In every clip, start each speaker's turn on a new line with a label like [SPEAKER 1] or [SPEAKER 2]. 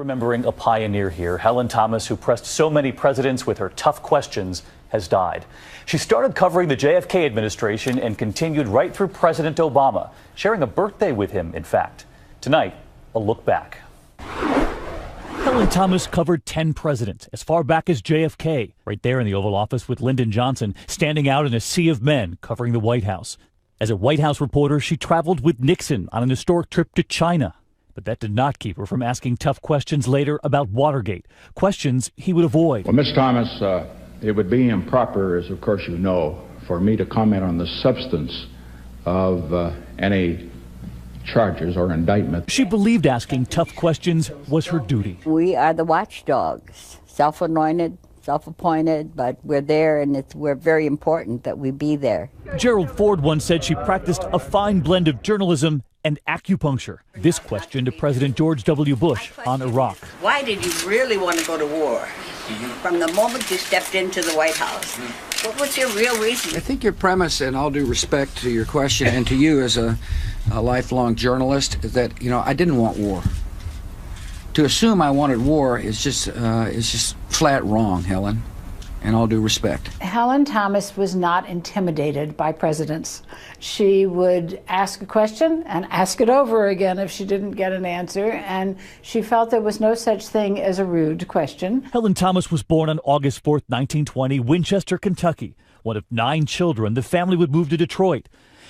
[SPEAKER 1] Remembering a pioneer here, Helen Thomas, who pressed so many presidents with her tough questions, has died. She started covering the JFK administration and continued right through President Obama, sharing a birthday with him, in fact. Tonight, a look back. Helen Thomas covered 10 presidents, as far back as JFK, right there in the Oval Office with Lyndon Johnson, standing out in a sea of men covering the White House. As a White House reporter, she traveled with Nixon on an historic trip to China. But that did not keep her from asking tough questions later about Watergate, questions he would avoid.
[SPEAKER 2] Well, Ms. Thomas, it would be improper, as of course you know, for me to comment on the substance of any charges or indictment.
[SPEAKER 1] She believed asking tough questions was her duty.
[SPEAKER 3] We are the watchdogs, self-anointed, self-appointed, but we're there, and we're very important that we be there.
[SPEAKER 1] Gerald Ford once said she practiced a fine blend of journalism and acupuncture. This question to President George W. Bush on Iraq.
[SPEAKER 3] Why did you really want to go to war? From the moment you stepped into the White House, what was your real reason?
[SPEAKER 4] I think your premise, and all due respect to your question and to you as a lifelong journalist, is that, I didn't want war. To assume I wanted war is just flat wrong, Helen, and all due respect.
[SPEAKER 5] Helen Thomas was not intimidated by presidents. She would ask a question and ask it over again if she didn't get an answer, and she felt there was no such thing as a rude question.
[SPEAKER 1] Helen Thomas was born on August 4th, 1920, Winchester, Kentucky. One of 9 children, the family would move to Detroit.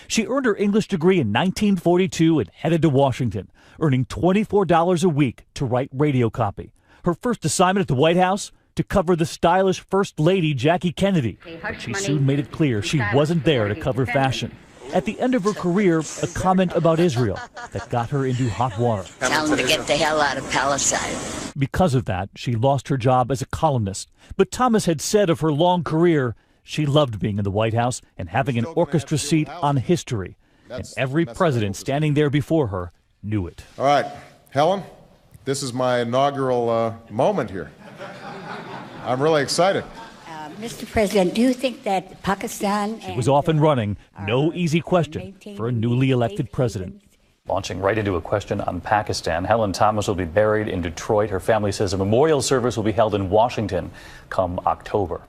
[SPEAKER 1] She earned her English degree in 1942 and headed to Washington, earning $24 a week to write radio copy. Her first assignment at the White House? To cover the stylish First Lady Jackie Kennedy. But she soon made it clear she wasn't there to cover fashion. At the end of her career, a comment about Israel that got her into hot water.
[SPEAKER 3] Tell them to get the hell out of Palestine.
[SPEAKER 1] Because of that, she lost her job as a columnist. But Thomas had said of her long career, she loved being in the White House and having an orchestra seat on history. And every president standing there before her knew it.
[SPEAKER 6] All right, Helen, this is my inaugural moment here. I'm really excited.
[SPEAKER 3] Mr. President, do you think that Pakistan...
[SPEAKER 1] She was off and running. No easy question for a newly elected president. Launching right into a question on Pakistan, Helen Thomas will be buried in Detroit. Her family says a memorial service will be held in Washington come October.